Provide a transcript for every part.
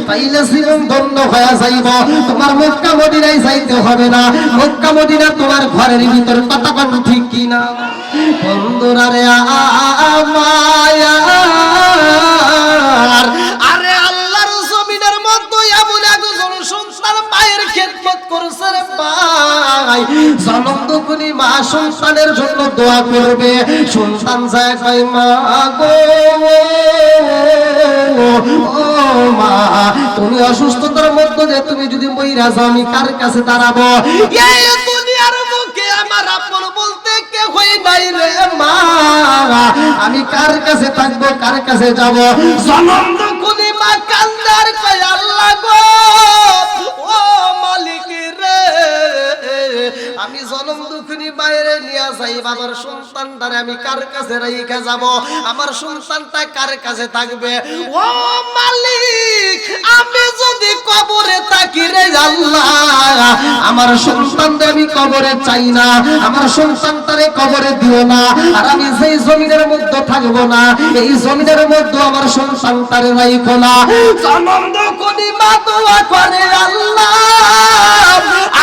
তাইলে জীবন ধন্য হয়ে যাইব। তোমার মক্কা মদিনায় যাইতে হবে না, মক্কা মদিনা তোমার ঘরের ভিতর। কথা কোন ঠিক কি না বন্ধুরা রে আমার? আরে আল্লাহর জমিনের মধ্যে এমন একজন সন্তান মায়ের খেদমত করছে রে ভাই, জনম দুঃখী মা সন্তানের জন্য দোয়া করবে। সন্তান যায় কয় মা গো, ও মা তুমি অসুস্থতার মধ্যে যে তুমি যদি মইরা যাও আমি কার কাছে দাঁড়াবো? এই দুনিয়ার মুখে আমার আপন বলতে কে হই নাই রে মা, আমি কার কাছে থাকবো, কার কাছে যাব? জনম দুঃখী মা কান্দার কয় আল্লাহ গো, ও মালিক রে, আমি জনম দুঃখিনী বাইরে নিয়ে যাই, আমার সন্তানটারে আমি কার কাছে রেখে যাব? আমার সন্তানটা কার কাছে থাকবে? ও মালিক, আমি যদি কবরে থাকি রে আল্লাহ, আমার সন্তানটা আমি কবরে চাই না, আমার সন্তানটারে কবরে দিও না। আর আমি যেই জমিনের মধ্যে থাকবো না, এই জমিনের মধ্যে আমার সন্তানটারে রাখো না। জনম দুঃখিনী মা দোয়া করে আল্লাহ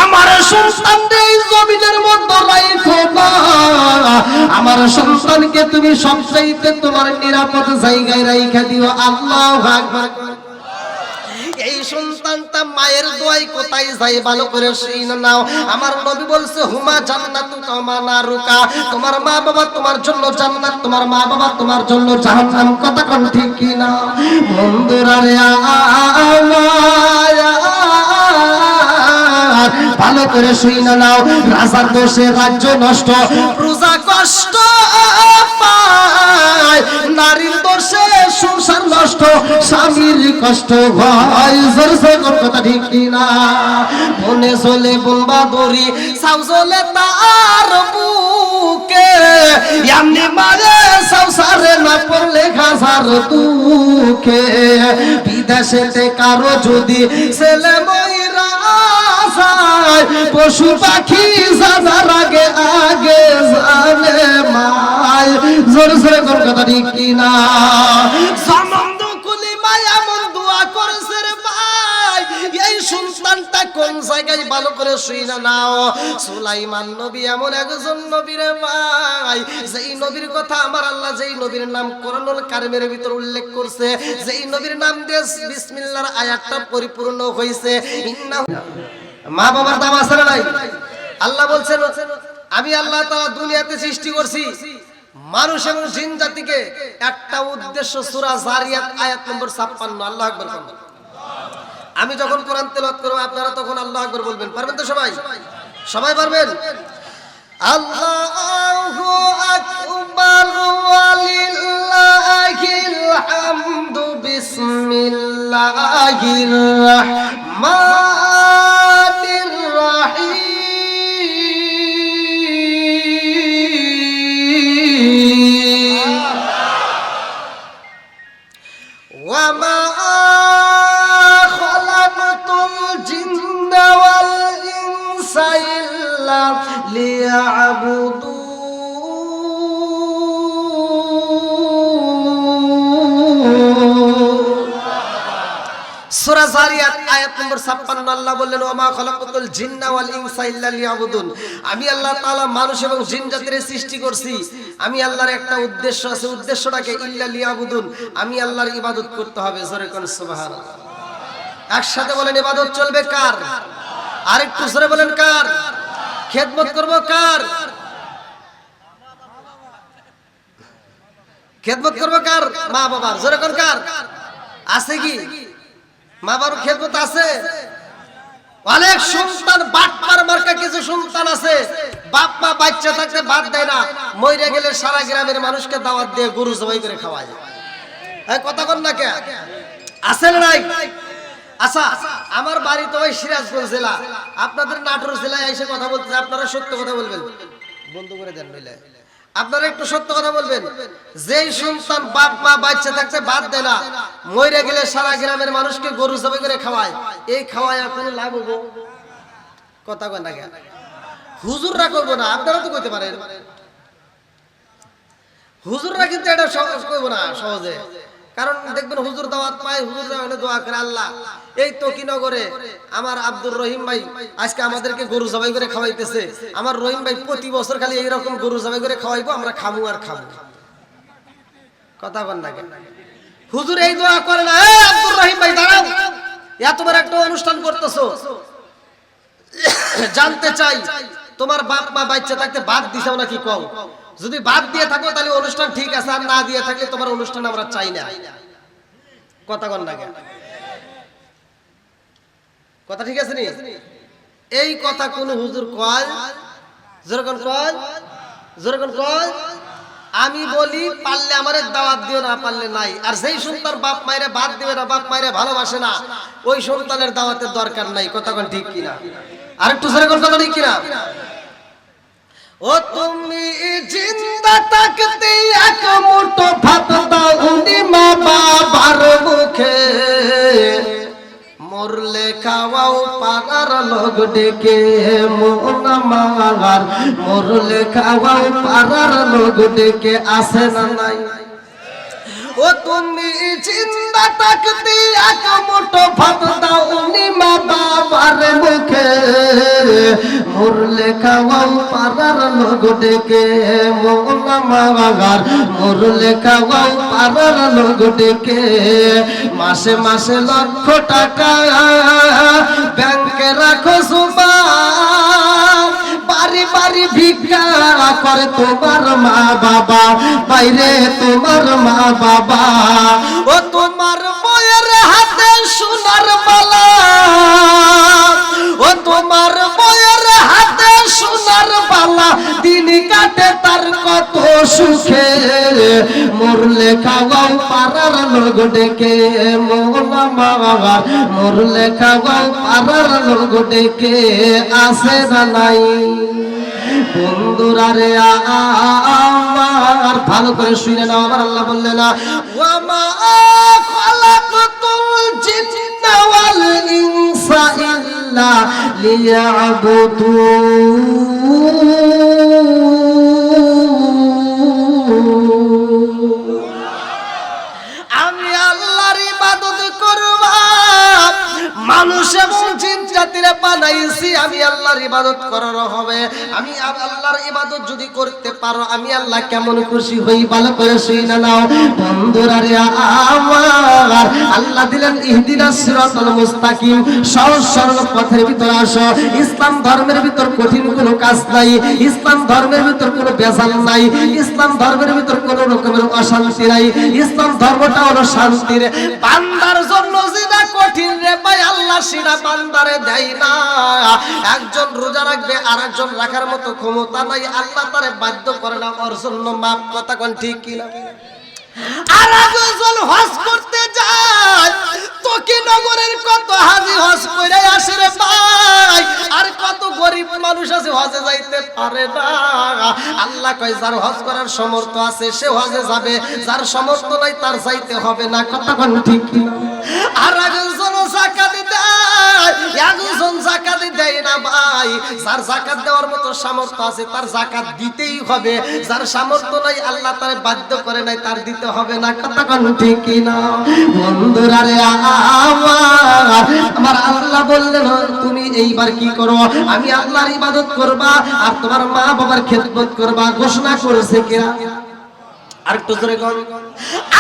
আমার সন্তানকে এই জমিনের মধ্যে রাখো না, আমার সন্তানকে তুমি সবচাইতে তোমার নিরাপদ জায়গায় রাখা দিও। আল্লাহু আকবার। এই সন্তানটা মায়ের দোয়াই কোথায় যায় ভালো করে শুনে নাও। আমার নবী বলছে হুমা জান্নাতুকা ওয়া নারুকা, তোমার মা বাবা তোমার জন্য জান্নাত, তোমার মা বাবা তোমার জন্য জাহান্নাম। কথা কোন ঠিক কি না বন্ধুরা রে আমার? ভালো করে শুনে নাও। রাজার দোষে রাজ্য নষ্ট, প্রজা কষ্ট পায়, নারীর দোষে সংসার নষ্ট, স্বামীর কষ্ট হয়। জোর জোর কথা ঠিক না? মনে চলে বোমবা দড়ি, সাউ চলে তার বুকে, এমনি মারে সংসারে না পড়লে খাসার দুঃখে। বিদেশেতে কারো যদি ছেলে ময়রা যায়, পশু পাখি জানার আগে আগে জানে মায়। জোরে জোরে কোন কথা ঠিক কিনা? জনম দুঃখী মা এমন দোয়া করেছে রে ভাই, এই সন্তানটা কোন জায়গায় ভালো করে শুইনা নাও। সুলাইমান নবী এমন একজন নবী রে ভাই, যেই নবীর কথা আমার আল্লাহ যেই নবীর নাম কোরআনুল কারীমের ভিতর উল্লেখ করছে, যেই নবীর নাম দিয়ে বিসমিল্লাহর আয়াতটা পরিপূর্ণ হইছে। ইন্নাহু, মা বাবার দাম আছে না নাই? আল্লাহ বলছেন আমি আল্লাহ তাআলা দুনিয়াতে সৃষ্টি করছি মানুষ এবং জিন জাতিকে একটা উদ্দেশ্য। সূরা জারিয়াত আয়াত নম্বর 56। আল্লাহু আকবার। আমি যখন কোরআন তেলাওয়াত করব আপনারা তখন আল্লাহু আকবার বলবেন। পারবেন তো সবাই? সবাই পারবেন? আল্লাহু আকবার ওয়ালিল্লাহিল হামদু। বিসমিল্লাহির রাহমানির রাহিম। وما خلقت الجن والإنس إلا ليعبدون। সূরা জারিয়াত আয়াত নম্বর 56 আল্লাহ বললেন ওয়া মা খালাকাতুল জিন্না ওয়াল ইনসা ইল্লা লিয়াবুদুন। আমি আল্লাহ তাআলা মানুষ এবং জিন জাতির সৃষ্টি করছি, আমি আল্লাহর একটা উদ্দেশ্য আছে। উদ্দেশ্যটাকে ইল্লা লিয়াবুদুন, আমি আল্লাহর ইবাদত করতে হবে। জোরে কোন সুবহানাল্লাহ। একসাথে বলেন ইবাদত চলবে কার? আরেকটু জোরে বলেন কার? খেদমত করব কার? খেদমত করব কার? মা বাবার। জোরে কোন কার? আছে কি মা বাবার খেদমত আছে? অনেক সন্তান বাটপার মার্কা কিছু সন্তান আছে, বাপ মা বাচ্চা থাকতে বাদ দেয় না, মইরা গেলে সারা গ্রামের মানুষকে দাওয়াত দিয়ে গরু জবাই করে খাওয়ায়। এই কথা কোন না কে আছে না নাই? আচ্ছা, আমার বাড়ি তো ওই সিরাজগঞ্জ জেলা, আপনাদের নাটোর জেলায় এসে কথা বলতে, আপনারা সত্য কথা বলবেন। বন্ধ করে দেন নইলে। আপনারা একটু সত্য কথা বলবেন। যেই সন্তান বাপ মা বাচ্চা থাকতে বাদ দেয় না, মইরা গেলে সারা গ্রামের মানুষকে গরু জবাই করে খাওয়ায়, এই খাওয়ায় কোনো লাভ হবো? কথা কয় না কেন? হুজুররা করবো না, আপনারা তো কইতে পারেন। হুজুররা কিন্তু এটা সহজ করবো না সহজে, কারণ দেখবেন হুজুর দাওয়াত পায়, হুজুর দোয়া করে আল্লাহ এই তকিনগরে আমার আব্দুর রহিম ভাই আজকে আমাদেরকে গরু জবাই করে খাওয়াইতেছে। আমার রহিম ভাই প্রতি বছর খালি এইরকম গরু জবাই করে খাওয়াইবো, আমরা খাবো আর খাবো। কথা বল না কেন? হুজুর এই দোয়া করে না, এই আব্দুর রহিম ভাই দাঁড়াও, এত বড় একটা অনুষ্ঠান করতেছো, জানতে চাই তোমার বাপ মা বাচ্চা থাকতে বাদ দিছাও নাকি কও? যদি বাদ দিয়ে থাকো তাহলে অনুষ্ঠান ঠিক আছে, আর না দিয়ে থাকলে তোমার অনুষ্ঠান আমরা চাই না। কথা বল না কেন? কথা ঠিক আছে নি? এই কথা কোন হুজুর কয়? যেরকম কয়, যেরকম কয়। আমি বলি পারলে আমারে দাওয়াত দিও, না পারলে নাই। আর যেই সন্তান বাপ মায়েরে বাদ দিবে না, বাপ মায়েরে ভালোবাসে না, ওই সন্তানের দাওয়াতের দরকার নাই। কথা কোন ঠিক কিনা? আর একটু যেরকম কথা ঠিক কিনা? ও তুমি জিন্দা থাকতে এক মুঠো ভাত দাও উনি মা বাবার মুখে, মরলে খাওয়াও পাড়ার লোক ডেকে মন মাগার, মরলে খাওয়াও পাড়ার লোক ডেকে, আসে না নাই? ও তুমি জিন্দা থাকতে এক মুঠো ভাত দাও উনি মা বাবার মুখে, মরলে খাওয়াও পাড়ার লোক ডেকে মন মাগার, মরলে খাওয়াও পাড়ার লোক ডেকে। মাসে মাসে লক্ষ টাকা ব্যাংকে রাখো সুমা, বাড়ি বাড়ি ভিক্ষা করে তোমার মা বাবা, বাইরে তোমার মা বাবা। ও তোমার বইয়ের হাতে সোনার বালা, ও তোমার বইয়ের হাতে সোনার বালা, দিন কাটে তার কত সুখে, মরলে খাওয়াও পাড়ার লোক ডেকে মোলা বাবা, মরলে খাওয়াও পাড়ার লোক ডেকে, আসে না নাই? বন্ধুরা রে আমার ভালো করে শুনে নাও, আমার আল্লাহ বললেন না ওয়া মা খালাকতুল জিন্না ওয়াল ইনসা ইল্লা লিয়াবুদুন। আমি আল্লাহর ইবাদত করব, মানুষ এবং জিন জাতিরে বানাইছি আমি আল্লাহর ইবাদত করার হবে। আমি আল্লাহর ইবাদত যদি করতে পারো আমি আল্লাহ কেমন খুশি হই, ভালো করে শুনে নাও। বন্ধুরা রে আমার আল্লাহ দিলেন ইহদিনাস সিরাতাল মুস্তাকিম, সহজ সরল পথের ভিতর আসো। ইসলাম ধর্মের ভিতর কঠিন কোনো কাজ নাই, ইসলাম ধর্মের ভিতর কোনো বেজাল নাই, ইসলাম ধর্মের ভিতর কোনো রকমের অশান্তি নাই। ইসলাম ধর্মটা হলো শান্তির। বান্দার জন্য যেটা কঠিন রে ভাই আল্লাহ সেটা বান্দারে দেয় না। একজন রোজা রাখবে আর একজন রাখার মতো ক্ষমতা নাই, আল্লাহ তারে বাধ্য করে না ওর জন্য মাপ। কথা কোন ঠিক কিনা? আর একজন হজ করতে যায়, তকিনগরের কত হাজি হজ করে আসে রে ভাই, আর কত গরিব মানুষ আছে হজে যাইতে পারে না। আল্লাহ কয় যার হজ করার সামর্থ্য আছে সে হজে যাবে, যার সামর্থ্য নাই তার যাইতে হবে না। কথা কোন ঠিক কিনা? আর একজন যাকাত দেয়, একজন যাকাত দেয় না ভাই। যার যাকাত দেওয়ার মতো সামর্থ্য আছে তার যাকাত দিতেই হবে, যার সামর্থ্য নাই আল্লাহ তারে বাধ্য করে নাই, তার দিতে হবে না। কথা কোন ঠিক কিনা? বন্ধুরা রে আমার আল্লাহ বললেন তুমি এইবার কি করো, আমি আল্লাহর ইবাদত করবা আর তোমার মা বাবার খেদমত করবা। ঘোষণা করেছে কিনা? আর একটু জোরে বল।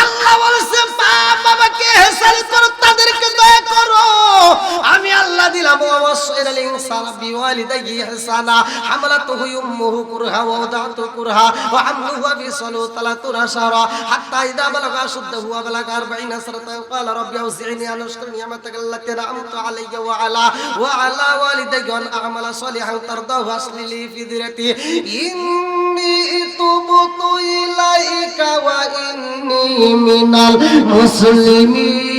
আল্লাহ বলেছে মা বাবাকে ইহসান করো, তাদেরকে দয়া করো। আমি আল্লাহ দিলাম ওয়াসাইনাল ইনসানা বিওয়ালিদাইহি ইহসানা, হামালাতুহু উম্মুহু কুরহা ওয়া ওয়াদাতু কুরহা ওয়া আমলুহু ওয়া ফিসালুহু 30 শাহরা হাত্তা ইযা বালাগা শুদ্দাহু ওয়া বালাগা 40 সানাতা ক্বালা রাব্বি আউজি'নি আন আশকুরা নি'মাতাকা আল্লাতী আন'আমতা আলাইয়া ওয়া আলা ওয়ালিদাইয়া ওয়া আ'মালা সালিহান তারদাহু আসলি লি ফি যিরাতি ইন্নী তুবতু ইলাইকা ওয়া ইন্নী মিনাল মুসলিমিন।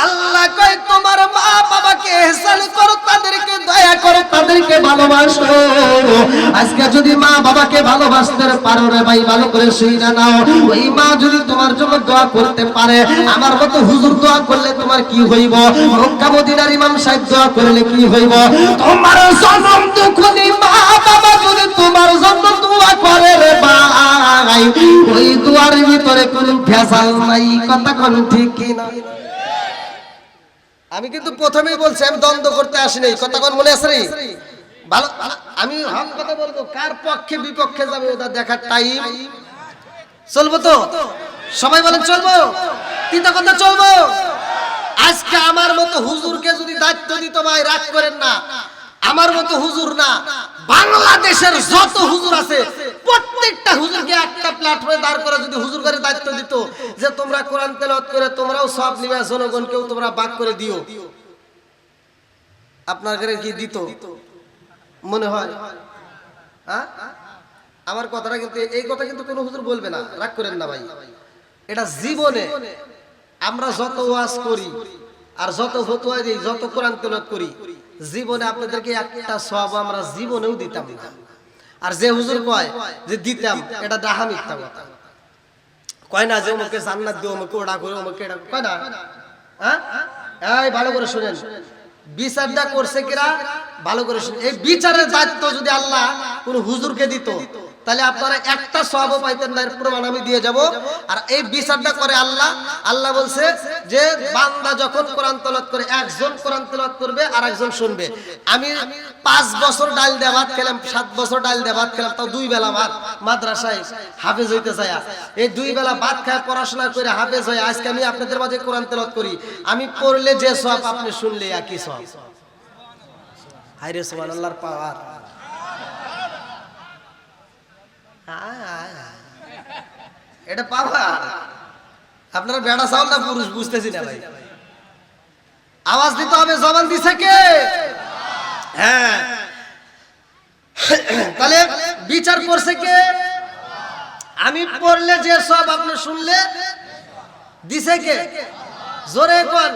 আল্লাহ কয় তোমার মা বাবাকে ইহসান করো, তাদেরকে দয়া করো, তাদেরকে ভালোবাসো। আজকে যদি মা বাবাকে ভালোবাসতে পারো রে ভাই, ভালো করে শুনে নাও, ওই মা যদি তোমার জন্য দোয়া করতে পারে, আমার মতো হুজুর দোয়া করলে তোমার কি হইব, মক্কা মদিনার ইমাম সাহেব দোয়া করলে কি হইব, তোমার জনম দুঃখী মা বাবা যদি তোমার ওই দুয়ার ভিতরে কোনো ভেজাল নাই, কথা কোন ঠিক কিনা? আমি কিন্তু প্রথমেই বলছি আমি দ্বন্দ্ব করতে আসি নাই, কথা কোন মনে আছে রে? ভালো, আমি হক কথা বলবো, কার পক্ষে বিপক্ষে যাবে ওটা দেখার টাইম। চলবো তো সবাই বলেন চলবো, তিনটা কথা চলবো। আজকে আমার মতো হুজুরকে যদি দায়িত্ব দিত ভাই রাগ করেন না, আমার মতো হুজুর না, বাংলাদেশের যত হুজুর আছে প্রত্যেকটা হুজুরকে একটা প্ল্যাটফর্মে দাঁড় করে যদি হুজুর করে দায়িত্ব দিত যে তোমরা কোরআন তেলাওয়াত করে তোমরাও সব নিবে, জনগণকেও তোমরা ভাগ করে দিও, আপনার ঘরে কি দিত মনে হয়? হ্যাঁ, আমার কথাটা কিন্তু, এই কথা কিন্তু কোনো হুজুর বলবে না, রাগ করেন না ভাই। এটা জীবনে আমরা যত ওয়াজ করি আর যত ফতোয়া দিই, যত কোরআন তেলাওয়াত করি, জীবনে আপনাদেরকে একটা সওয়াব আমরা জীবনেও দিতাম না। আর যে হুজুর কয় যে দিতাম, এটা ডাহা মিথ্যা কথা। কয় না যে ওমকে জান্নাত দিও, ওমকে ওটা করে, ওমকে এটা কয় না? হ্যাঁ, এই ভালো করে শুনেন, বিচারটা করছে কিরা ভালো করে শুনেন। এই বিচারের দায়িত্ব যদি আল্লাহ কোন হুজুরকে দিত তাহলে আপনারা একটা সওয়াবও পাইতেন না, এর প্রমাণ আমি দিয়ে যাব। আর এই বিচারটা করে আল্লাহ। আল্লাহ বলছে যে বান্দা যখন কোরআন তেলাওয়াত করে, একজন কোরআন তেলাওয়াত করবে আর একজন শুনবে। আমি 5 বছর ডাল দিয়ে ভাত খেলাম, 7 বছর ডাল দিয়ে ভাত খেলাম, তাও 2 বেলা ভাত মাদ্রাসায় হাফেজ হইতে চাই। এই 2 বেলা ভাত খায় পড়াশোনা করে হাফেজ হয়ে আজকে আমি আপনাদের মাঝে কোরআন তেলাওয়াত করি। আমি পড়লে যে সওয়াব, আপনি শুনলে একই সওয়াব। হায়রে সুবহানাল্লাহর পাওয়ার। এটা পাওয়ার। আপনারা বেড়া চাউল না পুরুষ বুঝতেছি না ভাই। আওয়াজ দিতে হবে, জবান দিছে কে? হ্যাঁ, তাহলে বিচার করছে কে? আমি পড়লে যে সব, আপনি শুনলে দিছে কে? জোরে কোন?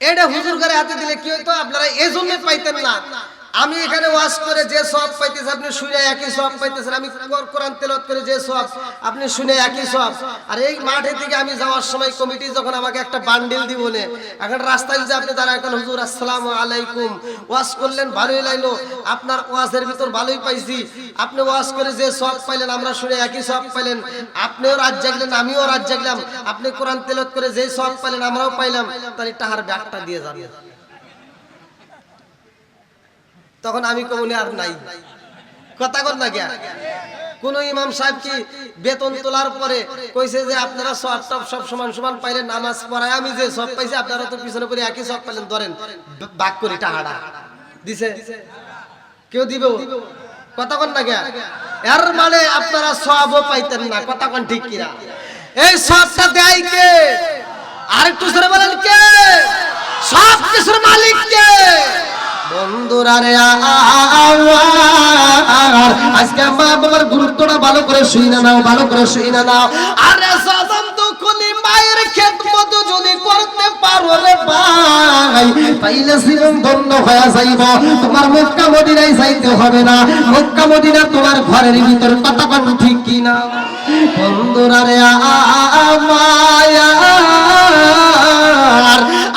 এটা হুজুর করে হাতে দিলে কি হইতো? আপনারা এজন্য পাইতেন না। আমি এখানে ওয়াজ করে যে সওয়াব পাইতেছি আপনি শুনে একই সওয়াব পাইতেছেন, আমি কোরআন তেলাওয়াত করে যে সওয়াব আপনি শুনে একই সওয়াব। আর এই মাঠে থেকে আমি যাওয়ার সময় কমিটি যখন আমাকে একটা বান্ডিল দিব নে, এখন রাস্তায় যে আপনি দাঁড়ায় এখন হুজুর আসসালামু আলাইকুম ওয়াজ করলেন, ভালোই লাগলো, আপনার ওয়াজের ভিতর ভালোই পাইছি, আপনি ওয়াজ করে যে সওয়াব পাইলেন আমরা শুনে একই সওয়াব পাইলেন, আপনিও রাত জাগলেন আমিও রাত জাগলাম, আপনি কোরআন তেলাওয়াত করে যে সওয়াব পাইলেন আমরাও পাইলাম, তাহলে টাহার ব্যাগটা দিয়ে যাবেন। তখন আমি কমনে আর নাই, কথা কর না গিয়া। কোন ইমাম সাহেব কি বেতন তোলার পরে কইছে যে আপনারা সব সমান সমান পাইলেন, নামাজ পড়ায় আমি যে সব পাইছি আপনারা তো পিছনে করে একই সব পাইলেন, ধরেন ভাগ করে টাহাড়া দিছে? কেউ দিব? কথা কর না গিয়া। এর মানে আপনারা সওয়াবও পাইতেন না, কথা কন ঠিক কিনা? এই সবটা দেয় কে? আর একটু জোরে বলেন কে? সব কিছুর মালিক কে? বন্ধুরা রে আজকে মা বাবার গুরুত্বটা ভালো করে শুইনা নাও, ভালো করে শুইনা নাও। আরে সদম দুখলি মায়ের খেদমত যদি করতে পারো রে ভাই, তাইলে জীবন ধন্য হয়ে যাইব। তোমার মক্কা মদিনায় যাইতে হবে না, মক্কা মদিনা তোমার ঘরের ভিতর, কথা কোন ঠিক কি না? বন্ধুরা রে মায়া,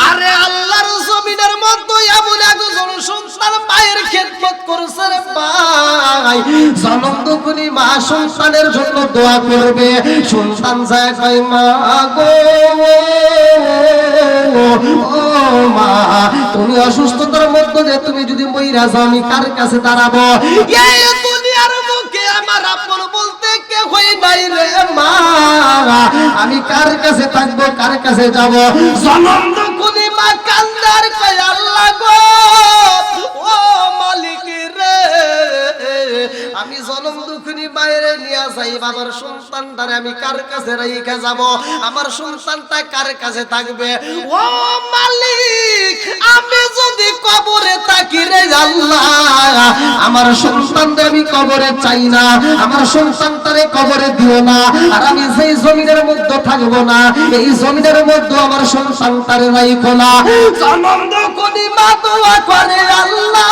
আরে আল্লাহর জমিনের মধ্যে এমন একজন সন্তান মায়ের খেদমত করছে রে ভাই, জনম দুঃখী মা সন্তানের জন্য দোয়া করবে। সন্তান যায় কই মা গো, ও মা তুমি অসুস্থতার মধ্যে যে তুমি যদি মইরা যাও আমি কার কাছে দাঁড়াবো? এই দুনিয়ার মুখে আমার আপন বলতে কে হই নাই রে মা, আমি কার কাছে থাকবো, কার কাছে যাব? জনম দুঃখী মা কান্দার কই আল্লাহ গো, ও মালিক রে, আমি জনম দুঃখিনী মায়ের নিয়ে যাই, বাবার সন্তানটারে আমি কার কাছে রেখে যাব? আমার সন্তানটা কার কাছে থাকবে? ও মালিক, আমি যদি কবরে থাকি রে আল্লাহ, আমার সন্তানটা আমি কবরে চাই না, আমার সন্তানটারে কবরে দিও না। আর আমি সেই জমিনের মধ্যে থাকবো না, এই জমিনের মধ্যে আমার সন্তানটারে রাইখো না। জনম দুঃখিনী মা দোয়া করে আল্লাহ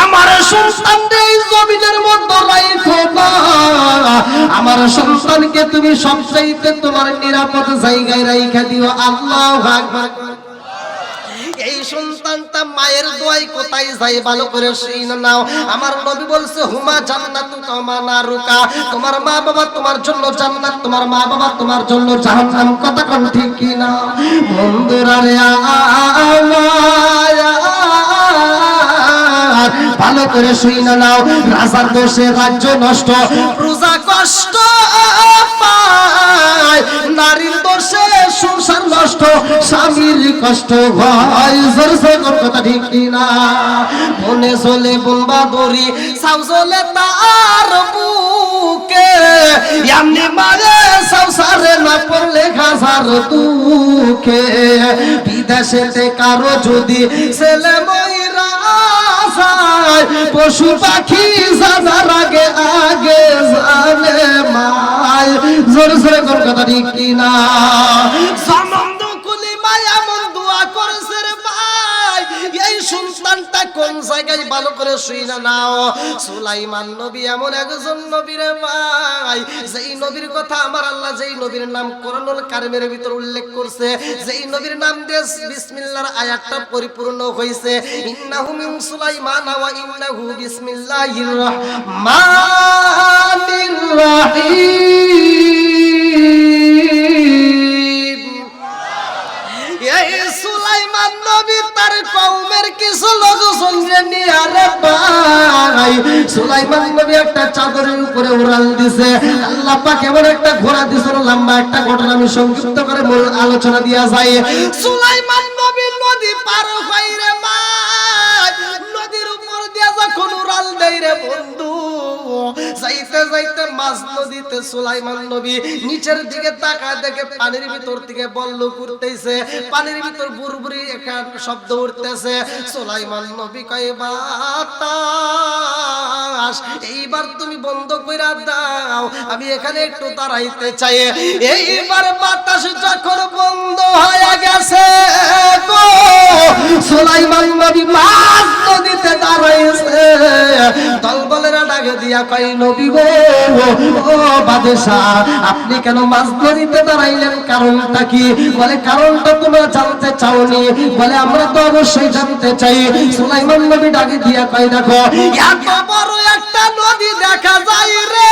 আমার সন্তানকে এই জমিনের মধ্যে রাইখো না, আমার সন্তানকে তুমি সবচাইতে তোমার নিরাপদ জায়গায় রাইখা দিও। আল্লাহু আকবার। এই সন্তানটা মায়ের দোয়ায় কোথায় কোথায় যাই ভালো করে শুনে নাও। আমার নবী বলছে হুমা জান্নাতুকা ওয়া নারুকা, তোমার মা বাবা তোমার জন্য জান্নাত, তোমার মা বাবা তোমার জন্য জাহান্নাম। কথা কোন ঠিক কি না বন্ধুরা রে? ভালো করে শুনে নাও, রাজার দোষে রাজ্য নষ্ট, প্রজা কষ্ট পায়, নারীর দোষে সংসার নষ্ট, স্বামীর কষ্ট হয়। জোর জোর কথা ঠিক কিনা? মনে চলে বোনবা দড়ি, সাউ চলে তার বুকে, এমনি মারে সংসারে না পড়লে হাজার দুঃখে। বিদেশেতে কারো যদি ছেলে ময়রা যায়, পশু পাখি জানার আগে আগে জানে মায়। জোরে জোরে কোন কথা ঠিক কিনা? সম্বন্ধ কুলি মায়া মন দোয়া করেছে রে ভাই, এই সন্তানটা কোন জায়গায় ভালো করে শুইনা নাও। সুলাইমান নবী এমন একজন নবী রে ভাই, যেই নবীর কথা আমার আল্লাহ যেই নবীর নাম কোরআনুল কারিমের ভিতর উল্লেখ করছে, যেই নবীর নাম দিয়ে বিসমিল্লাহর আয়াতটা পরিপূর্ণ হইছে, ইন্নাহু মিন সুলাইমান ওয়া ইন্নাহু বিসমিল্লাহির রহমানির রহিম। এই সুলাইমান নবী তার কওমের কিছু লোকজনকে নিয়ে আরে ভাই, সুলাইমান নবী একটা চাদরের উপরে উড়াল দিছে। আল্লাহ পাক এমন একটা ঘোড়া দিছিল, লম্বা একটা ঘটনা আমি সংক্ষিপ্ত করে মূল আলোচনা দিয়া যাই। সুলাইমান নবী নদী পার হয় রে ভাই, নদীর উপর দিয়া যখন উড়াল দেয় রে বন্ধু, যাইতে যাইতে মাঝ নদীতে সুলাইমান নবী নিচের দিকে তাকায় দেখে পানির ভিতর থেকে বল্ল করতেছে, পানির ভিতর বুরবুরি একটা শব্দ উঠতেছে। সুলাইমান নবী কয় বাতাস এইবার তুমি বন্ধ কইরা দাও, আমি এখানে একটু দাঁড়াইতে চাই। এইবার বাতাস যখন বন্ধ হয়ে গেছে গো, সুলাইমান নবী মাঝ নদীতে দাঁড়াইছে। দলবলেরা ডাকে দিয়া কয় নবী গো, ও বাদশাহ আপনি কেন মাঝ নদীতে দাঁড়াইলেন, কারণটা কি? বলে কারণটা তোমরা জানতে চাওনি? বলে আমরা তো অবশ্যই জানতে চাই। সুলাইমান নবী ডাকে দিয়া কয় দেখো এত বড় একটা নদী দেখা যায় রে,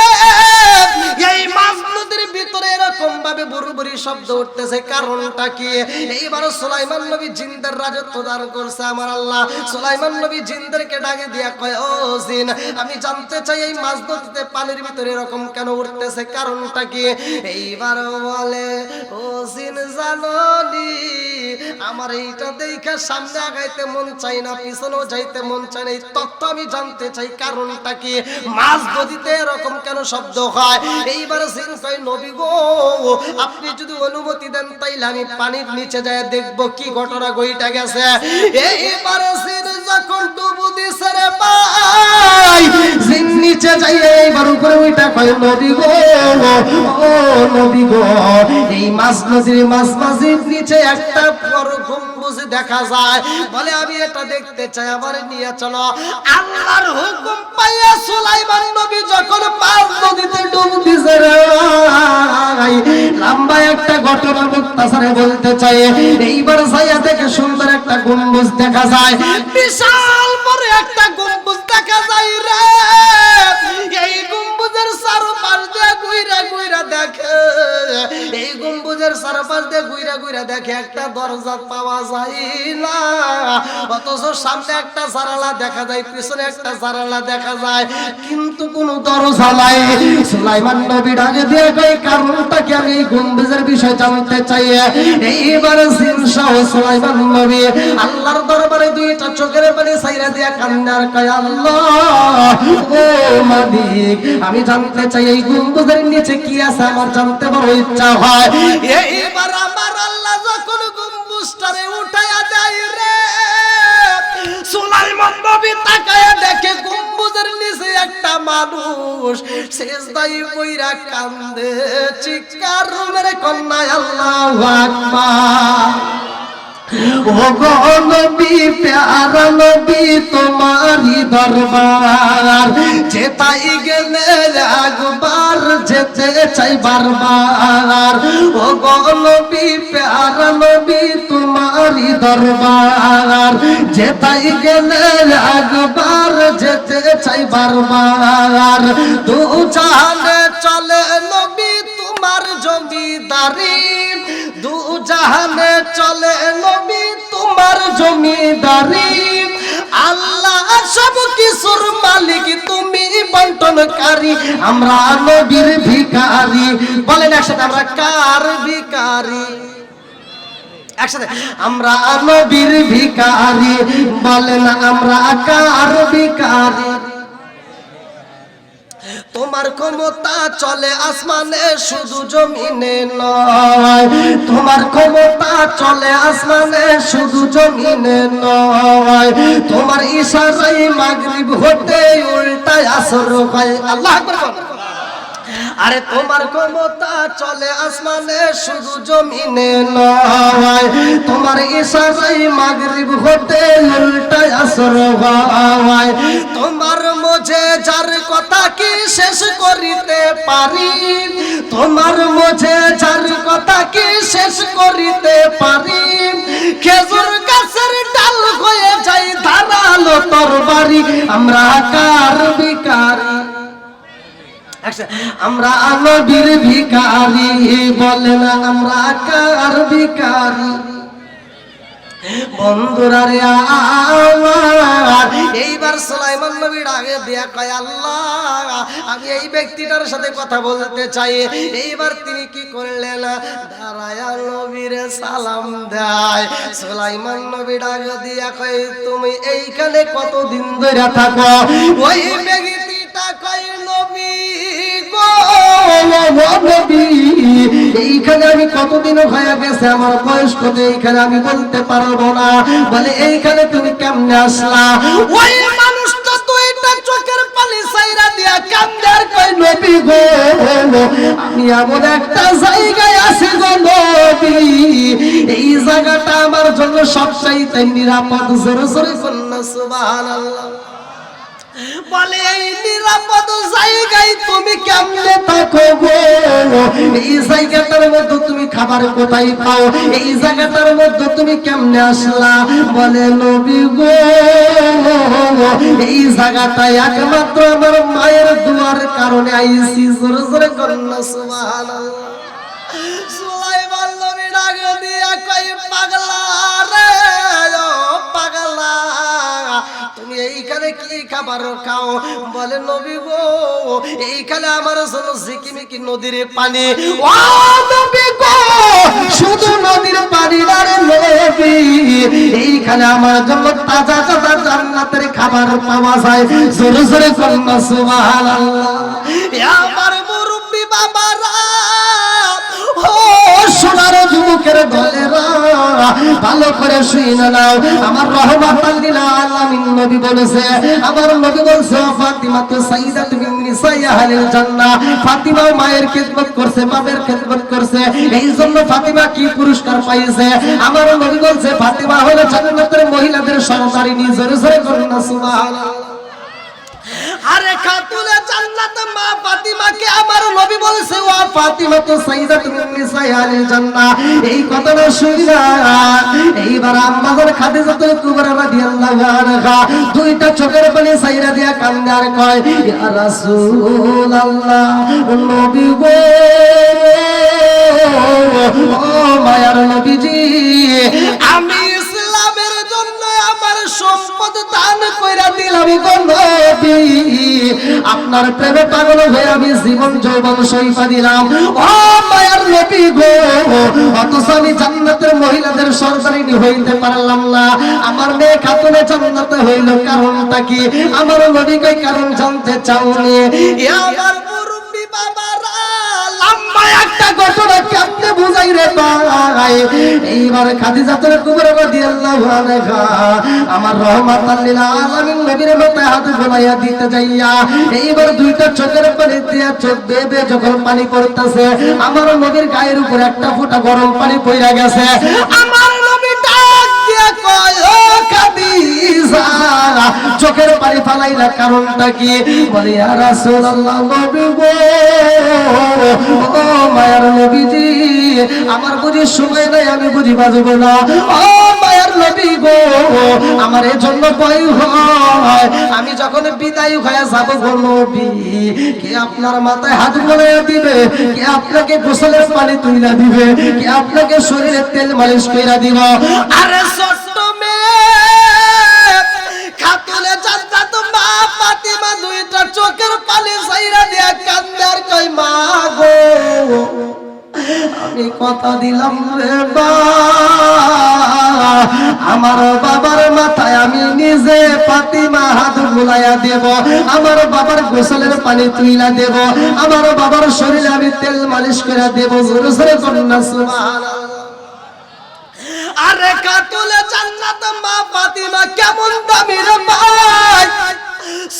এই মাঝ নদীর ভিতরে এরকম ভাবে বুরবুরি শব্দ উঠতেছে, কারণটা কি? এইবার সুলাইমান নবী জিনদের রাজত্ব দান করছে আমার আল্লাহ। সুলাইমান নবী জিনদেরকে ডাকে দিয়া কয় ও জিন, আমি জানতে চাই এই মাঝ নদীতে পানির ভিতরে এরকম কেন উঠতেছে, কারণটা কি? এইবার বলে ও জিন জানোনি, আমার এইটা দেখে সামনে আগাইতে মন চাই না, পিছনেও যাইতে মন চাই না, এই তত্ত্ব আমি জানতে চাই, কারণটা কি? মাঝ নদীতে এরকম কেন শব্দ হয়? এইবার জিন কয় নবী গো, আপনি যদি অনুমতি দেন তাইলে আমি পানির নিচে যায় দেখব কি ঘটনা ঘটে গেছে। এইবার জিন যখন ডুবু দিছে রে ভাই, জিন নিচে যাই এইবার উপরে ওইটা কয় নবী গো, ও নবী গো, এই মাঝ নদীর মাঝের নিচে একটা বড় গম্বুজ দেখা যায়। বলে আমি এটা দেখতে চাই, আমার নিয়ে চলো। আল্লাহর হুকুম পাইয়া সুলাইমান নবী যখন মাঝ নদীতে ডুব দিছে রে ভাই, লম্বা একটা ঘটনা মুক্তাসারে বলতে চাই। এইবার যাইয়া দেখে সুন্দর একটা গম্বুজ দেখা যায়, বিশাল বড় একটা গম্বুজ দেখা যায় রে। এই গম্বুজের চারপাশ দিয়ে ঘুইরা ঘুইরা দেখে, এই গম্বুজের চারপাশ দিয়ে ঘুইরা ঘুইরা দেখে একটা দরজা পাওয়া যায় না, অথচ সামনে একটা জানালা দেখা যায়, পিছনে একটা জানালা দেখা যায়, কিন্তু কোনো দরজা নাই। সুলাইমান নবী ডাকে দিয়ে কয় কারণটা কি, আমি এই গম্বুজের বিষয় জানতে চাই। এইবার জিন সহ সুলাইমান নবী আল্লাহর দরবারে দুইটা চোখের পানি ছাইরা দিয়া কান্নার কয় আল্লাহ ও মালিক, আমি জানতে চাই এই গম্বুজের নিচে কি আছে, আমার জানতে বড় ইচ্ছা হয়। এইবার আমার আল্লাহ যখন গম্বুজটারে উঠায়া দেয় রে, সুলাইমান নবী তাকায়া দেখে গম্বুজের নিচে একটা মানুষ সিজদায় পইরা কান্দে, চিৎকার মেরে কন্যা আল্লাহু আকবার। ও গো নবী প্যারা নবী তোমারই দরবার যেতাই গেলে একবার যেতে চাই বারবার ও গো নবী প্যারা নবী তোমারই দরবার যেতাই গেলে একবার যেতে চাই বারবার দু জাহানে চলে নবী তোমার জমিদারি দু জাহানে চলে নবী তোমার জমিদারি আল্লাহ সব কিছুর মালিক তুমি বন্টনকারী আমরা নবীর ভিখারি বলেন একসাথে আমরা কার ভিখারি একসাথে আমরা নবীর ভিখারি বলেন আমরা কার ভিখারি তোমার ক্ষমতা চলে আসমানে শুধু জমিনে নয় তোমার ক্ষমতা চলে আসমানে শুধু জমিনে নয় তোমার ইশারায় মাগরিব হতে উল্টায় আসর হয় আল্লাহু আকবার আরে তোমার ক্ষমতা চলে আসমানে শুধু জমিনে নয় তোমার ইশারায় মাগরিব হতে উল্টায় আসর হয় তোমার মধ্যে যার কথা কি শেষ করিতে পারি তোমার মধ্যে যার কথা কি শেষ করিতে পারি খেজুর গাছের ডাল হয়ে যায় ধারালো তরবারি আমরা কার ভিখারি আমরা নবীর ভিখারি বলেন আমরা কার ভিখারি বন্ধুরা রে আমার এইবার সুলাইমান নবী ডাকে দিয়া কয় আল্লাহ আমি এই ব্যক্তিটার সাথে কথা বলতে চাই এইবার তিনি কি করলেন দাঁড়ায় নবীরে সালাম দেয় সুলাইমান নবী ডাকে দিয়া কয় তুমি এইখানে কতদিন ধরে থাকো ওই ব্যক্তিটা কয় নবী এইখানে আমি কতদিন হয়ে গেছে আমার বয়স কত এইখানে আমি বলতে পারবো না বলে এইখানে তুমি কেমনে আসলা ওই মানুষটা দুইটা চোখের পানি ছাইরা দিয়া কান্দার কই নবী গো আমি এমন একটা জায়গায় আছি গো নবী এই জায়গাটা আমার জন্য সবচাইতে নিরাপদ জোরে জোরে বলুন সুবহানাল্লাহ বলে এই নিরাপদ জায়গায় তুমি কেমনে থাকো গো এই জায়গাটার মধ্যে তুমি খাবার কোথায় পাও এই জায়গাটার মধ্যে তুমি কেমনে আসলা বলে নবী গো এই জায়গাটা একমাত্র আমার মায়ের দুয়ার কারণে আইছি জোরে জোরে কন্যা সুবহানাল্লাহ সুলাইমান নবী ডাক দিয়া কই পাগলা রে ও পাগলা তুমি এইখানে কি খাবার খাও বলে নবী গো এইখানে আমার জন্য ঝিকিমিকি নদীর পানি ও নবী গো শুধু নদীর পানি না রে নবী এইখানে আমার জন্য তাজা তাজা জান্নাতের খাবার পাওয়া যায় জোরে জোরে কন্যা সুবহানাল্লাহ আমার মুরব্বি বাবারা ও সোনার যুবকের দলেরা ভালো করে শুনে নাও আমার রহমাতাল লিল আলামিন নবী বলেছে আমার নবী বলেছে ফাতিমা তো সাইয়্যিদাতু মিন নিসাই আহলিল জান্নাহ ফাতিমা মায়ের খিদমত করছে বাবার খিদমত করছে এইজন্য ফাতিমা কি পুরস্কার পাইছে আমার নবী বলেছে ফাতিমা হলো জান্নাতের মহিলাদের সরদারিনী জোরে জোরে করুন সুবহানাল্লাহ আরে খাতুনে জান্নাত মা ফাতিমাকে আমার নবী বলেছে ওয়া ফাতিমা তো সাইয়্যিদাতু মিন নিসাই আহলিল জান্নাহ এই কথাটা শুনিনা এইবার আম্মাজান খাদিজাতুল কুবরা রাদিয়াল্লাহু আনহা দুইটা চোখের পানি ছাইরা দিয়া কান্দে আর কয় ইয়া রাসূলুল্লাহ নবী গো ও মায়ার নবীজি আমি ইসলামের জন্য আমার সম্পদ দান কইরা দিলাম গো নবী আপনার প্রেমে পাগল হয়ে আমি জীবন যৌবন সইফা দিলাম ও মায়ার নবী গো অথচ আমি জান্নাতের মহিলাদের সরদারিনী হইতে পারলাম না আমার মেয়ে খাতুনে জান্নাতে হইল কারণটা কি আমার নবী কই কারণ জানতে চাওনি আমার মুরব্বি বাবারা লম্বা একটা ঘটনা কেমনে বুঝাই রে ভাই এইবার খাদিজাতুল কুবরা রাদিয়াল্লাহু আনহা আমার রহমাতাল লিল আলামিন নবীর মাথায় হাত বোলাইয়া দিতে যাইয়া এইবার দুইটা চোখের পানি দিয়া চোখ বেবে যখন পানি পড়তেছে আমার নবীর গায়ের উপর একটা ফোঁটা গরম পানি পড়া গেছে আমার নবী ডাক কয় ও খাদিজা চোখের পানি ফালাইলা কারণটা কি? বলে ইয়া রাসূলুল্লাহ নবী গো, ও মায়ার নবীজি আমার বুঝি সময় নাই, আমি বুঝি বাজব না। ও মায়ার নবী গো, আমার এই জন্য ভয় হয়, আমি যখন বিদায় হয়ে যাব গো নবী, কে আপনার মাথায় হাত বুলাইয়া দিবে, কে আপনাকে গোসলের পানি তুইলা দিবে, কে আপনাকে শরীরে তেল মালিশ কইরা দিব? আরে ছোট্ট মেয়ে খাতুনে জান্নাত মা ফাতিমা দুইটা চোখের পানি ছাইরা দিয়া কান্দে আর কই মা গো, আমি কথা দিলাম রে বা, আমার বাবার মাথায় আমি নিজে ফাতিমা হাত বুলাইয়া দেব, আমার বাবার গোসলের পানি তুইলা দেব, আমার বাবার শরীরে আমি তেল মালিশ করে দেব। জোরে জোরে কন্যা সুবহানাল্লাহ। আরে খাতুনে জান্নাত মা ফাতিমা কেমন দামি রে ভাই,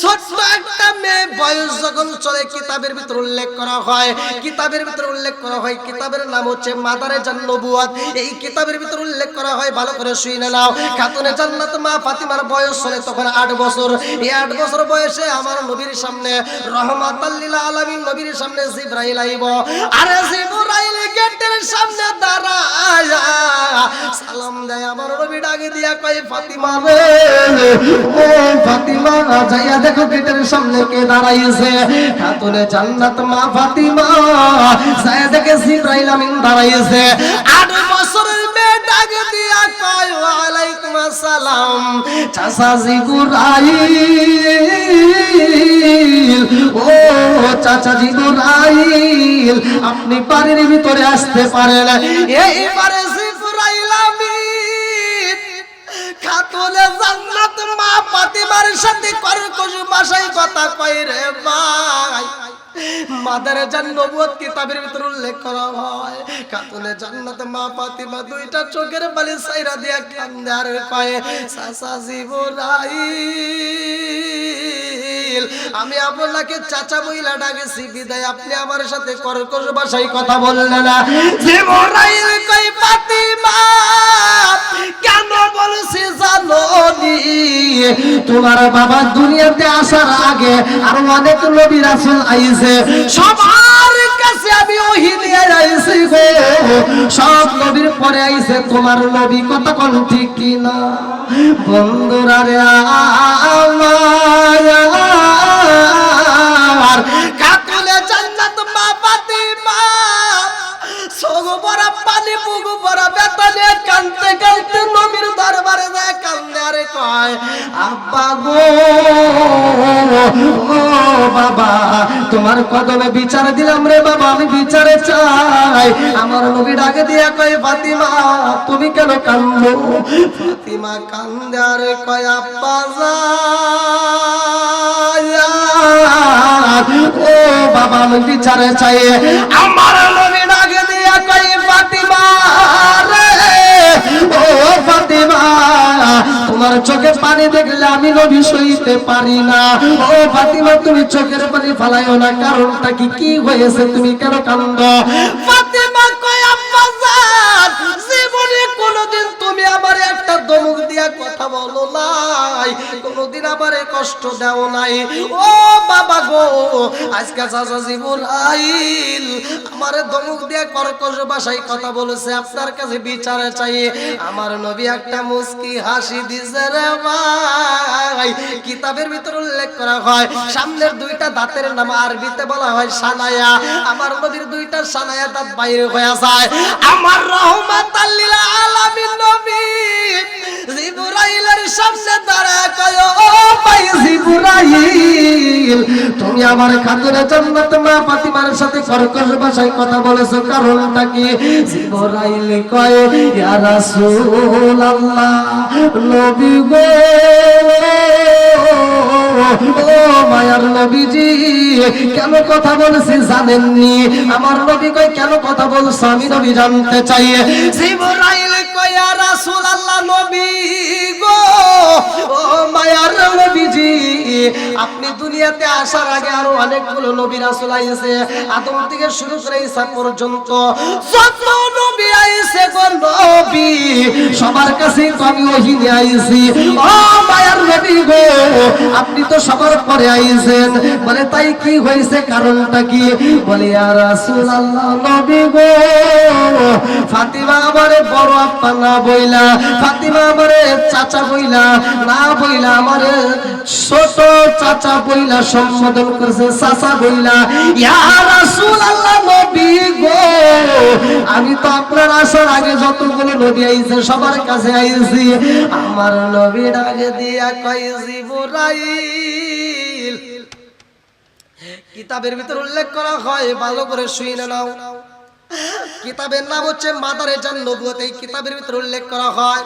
ছোট্ট একটা মেয়ে বয়স যখন চলে কিতাবের ভিতর উল্লেখ করা হয়, কিতাবের ভিতর উল্লেখ করা হয়, কিতাবের নাম হচ্ছে মাদারেজান নবুয়াত। এই কিতাবের ভিতর উল্লেখ করা হয়, ভালো করে শুনে নাও। খাতুনে জান্নাত মা ফাতিমার বয়স চলে তখন 8 বছর। এই 8 বছর বয়সে আমার নবীর সামনে রহমাতাল লিল আলামিন নবীর সামনে জিবরাইল আইব। আরে জিবরাইল গেটের সামনে দাঁড়ায় সালাম দেয়, আমার নবী ডাকে দিয়া কয় ফাতিমা রে, ও ফাতিমা যাইয়া দেখো গেটের সামনে কে দাঁড়াইছে। খাতুনে জান্নাত মা ফাতিমা যাইয়া দেখে জিবরাইল আমিন দাঁড়াইছে। 8 বছরের মেয়ে ডাকে দিয়া কয় ওয়ালাইকুম আসসালাম চাচা জিবরাইল, ও চাচা জিবরাইল আপনি বাড়ির ভিতরে আসতে পারেন। এইবারে জিবরাইল আমিন খাতুনে জান্নাত মা ফাতিমার সাথে কর্কশ ভাষায় কথা কয় রে ভাই। মাদারেজান নবুয়ত কিতাবের ভিতর উল্লেখ করা হয়, খাতুনে জান্নাত মা ফাতিমা দুইটা চোখের পানি ছাইরা দিয়া কান্দে আর কয় চাচা জিবরাইল, আমি আপনাকে চাচা বইলা ডাকেছি বিদায় আপনি আমার সাথে কর্কশ ভাষায় কথা বললেন না। জিবরাইল কই ফাতিমা কেন বলছি জানো নি, তোমার বাবা দুনিয়াতে আসার আগে আর অনেক নবী রাসূল আইছে, সবার কাছে আমি ওহী নিয়ে আইছি গো, সব নবীর পরে আইছে তোমার নবী, কথা কোন ঠিক কি না? বন্ধুরা রে আমার খাতুনে জান্নাত মা ফাতিমা চোখ ভরা পানি বুক ভরা ব্যথা নিয়ে কাঁদতে কাঁদতে নবীর দরবারে যায় কান্দে আরে কয় আব্বা গো, ও বাবা তোমার কদমে বিচার দিলাম রে বাবা, আমি বিচারে চাই। আমার নবী ডাকে দিয়া কয় ফাতিমা তুমি কেন কান্দো? ফাতিমা কান্দে আরে কয় আব্বা ও বাবা আমি বিচারে চাই। আমার নবী ডাকে দিয়া কয় ফাতিমা রে, ও ফাতিমা তোমার চোখে পানি দেখলে আমি নবী সইতে পারি না। ও ফাতিমা তুমি চোখের পানি ফালাইও না, কারণটা কি, কি হয়েছে, তুমি কেন কান্দো? ফাতিমা কয় আব্বা জান জীবনে কোনদিন তুমি আমারে একটা ধমক দিয়া কথা বলো নাই, কোনদিন আমারে কষ্ট দাও নাই। ও বাবা গো আজকে চাচা জিবরাইল আমারে ধমক দিয়া কর্কশ ভাষায় কথা বলেছে, আপনার কাছে বিচারে চাই। আমার নবী একটা মুস্কি হাসি দিছে রে ভাই। কিতাবের ভিতর উল্লেখ করা হয় সামনের দুইটা দাঁতের নাম আরবিতে বলা হয় সানায়া। আমার নবীর দুইটা সানায়া দাঁত বাইরে হয়ে যায়। আমার রহমাতাল লিল আলামিন নবী জিবরাইলের সামনে দাঁড়ায় কয় ও ভাই জিবরাইল তুমি আমার খাতুনে জান্নাত মা ফাতিমার সাথে কর্কশ ভাষায় কথা বলেছো, কারণটা কি? জিবরাইল কয় ইয়া রাসূলুল্লাহ নবী গো, ও মায়ার নবীজি কেন কথা বলেছি জানেননি? আমার নবী কয় কেন কথা বলছো আমি নবী জানতে চাই। জিবরাইল কয় ইয়া রাসূলুল্লাহ নবী গো, ও মায়ার নবীজি আপনি দুনিয়াতে আসার আগে আরো অনেকগুলো নবী রাসূল আইছে, আদম থেকে শুরু করে ঈসা পর্যন্ত যত নবী আইছে গো নবী সবার কাছে তো আমি ওহী নিয়ে আইছি। ও মায়ার নবী গো আপনি তো সবার পরে আইছেন। বলে তাই কি হয়েছে, কারণটা কি? বলে ইয়া রাসূলুল্লাহ নবী গো ফাতিমা আমারে বড় আপা না বইলা, ফাতিমা আমারে চাচা বইলা না বইলা, আমারে ছোট চাচা বইলা সম্বোধন করছে, চাচা বইলা। ইয়া রাসূলুল্লাহ নবী গো আমি তো আপনার আসার আগে যতগুলো নবী আইছে সবার কাছে আইছি। আমার নবী ডাকে দিয়া কয় জিবরাইল, কিতাবের ভিতর উল্লেখ করা হয় ভালো করে শুনে নাও, কিতাবের নাম হচ্ছে মাদারেজান নবুয়ত। এই কিতাবের ভিতর উল্লেখ করা হয়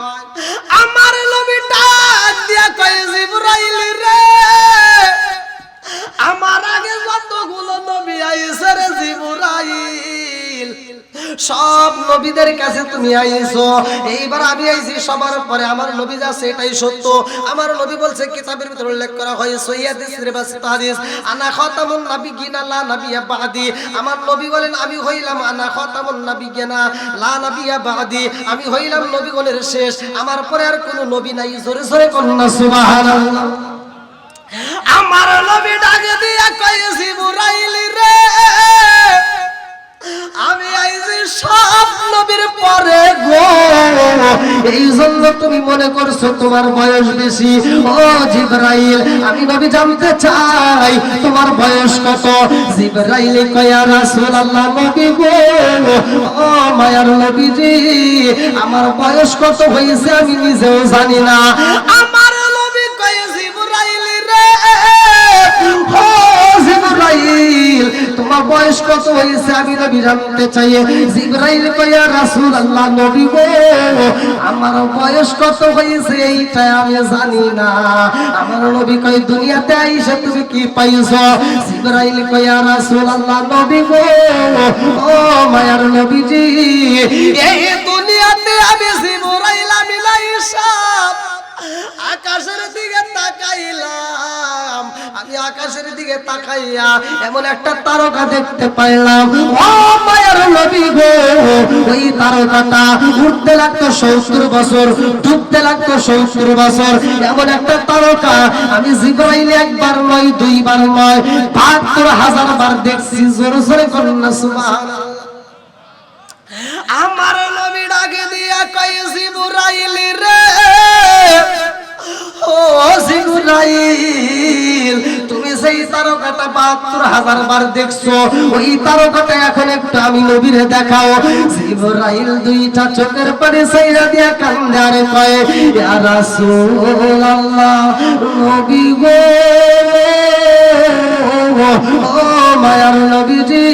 আমার নবী ডাক দিয়া কয় জিবরাইল রে আমার আগে যতগুলো নবী আইছে রে জিবরাইল সব নবীদের কাছে তুমি আইছো, এইবার আমি আইছি সবার পরে। আমার নবী যা সেটাই সত্য। আমার নবী বলছে কিতাবের ভিতর উল্লেখ করা হয় সহিহ হাদিস আনা খাতামুন নাবিয়িনা লা নাবিয়্যা বাদি। আমার নবী বলেন আমি হইলাম আনা খাতামুন নাবিয়িনা লা নাবিয়্যা বাদি, আমি হইলাম নবীগণের শেষ, আমার পরে আর কোনো নবী নাই। জোরে জোরে করুন না সুবহানাল্লাহ। আমার নবী ডাকে দিয়া কয় জিবরাইল রে আমি আইছি সব নবীর পরে গো, এই জন্য তুমি মনে করছো তোমার বয়স বেশি। ও জিবরাইল আমি নবী জানতে চাই তোমার বয়স কত? জিবরাইল কয় ইয়া রাসূলুল্লাহ নবী গো ও মায়ার নবীজি আমার বয়স কত হয়েছে আমি নিজেও জানি না। আমার নবী কয় জিবরাইল রে ও জিবরাইল তোমার বয়স কত হয়েছে আমি নবী জানতে চাই। জিবরাইল কয় ইয়া রাসূলুল্লাহ নবী গো আমার বয়স কত হয়েছে এইটা আমি জানি না। আমার নবী কয় দুনিয়াতে আইসা তুমি কি পাইছো? জিবরাইল কয় ইয়া রাসূলুল্লাহ নবী গো ও মায়ার নবীজি এই দুনিয়াতে আমি জিবরাইল আমি লাইসা আকাশের দিকে তাকাইলাম, আমি আকাশের দিকে তাকাইয়া এমন একটা তারকা দেখতে পাইলাম। ও মায়ার নবী গো ওই তারকাটা উঠতে লাগতো 70 বছর, ডুবতে লাগতো 70 বছর। এমন একটা তারকা আমি জিবরাইল একবার নয় দুইবার নয় ৭২,০০০ বার দেখছি। জোরে জোরে করুন না সুবহানাল্লাহ। আমার নবী ডাকে দিয়া কয় জিবরাইল রে ও জিবরাইল তুমি সেই তারকাটা ৭২,০০০ বার দেখছো, ওই তারকাটা এখন একটু আমি নবীরে দেখাও। জিবরাইল দুইটা চোখের পানি ছাইরা দিয়া কান্দে আর কয় ইয়া রাসূলুল্লাহ নবী গো ও মায়ার নবীজি